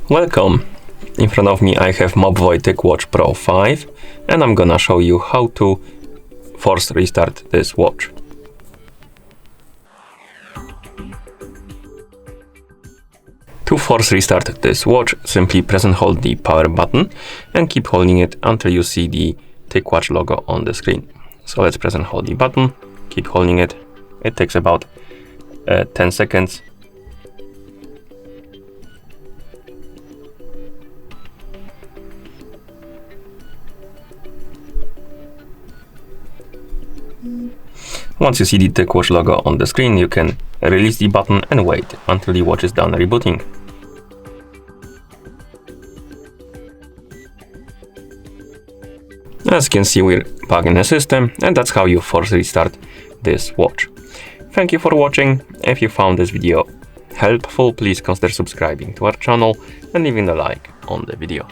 Welcome! In front of me I have MOBVOI TicWatch Pro 5 and I'm gonna show you how to force restart this watch. To force restart this watch, simply press and hold the power button and keep holding it until you see the TicWatch logo on the screen. So let's press and hold the button, keep holding it. It takes about 10 seconds. Once you see the TicWatch logo on the screen, you can release the button and wait until the watch is done rebooting. As you can see, we're back in the system, and that's how you force restart this watch. Thank you for watching. If you found this video helpful, please consider subscribing to our channel and leaving a like on the video.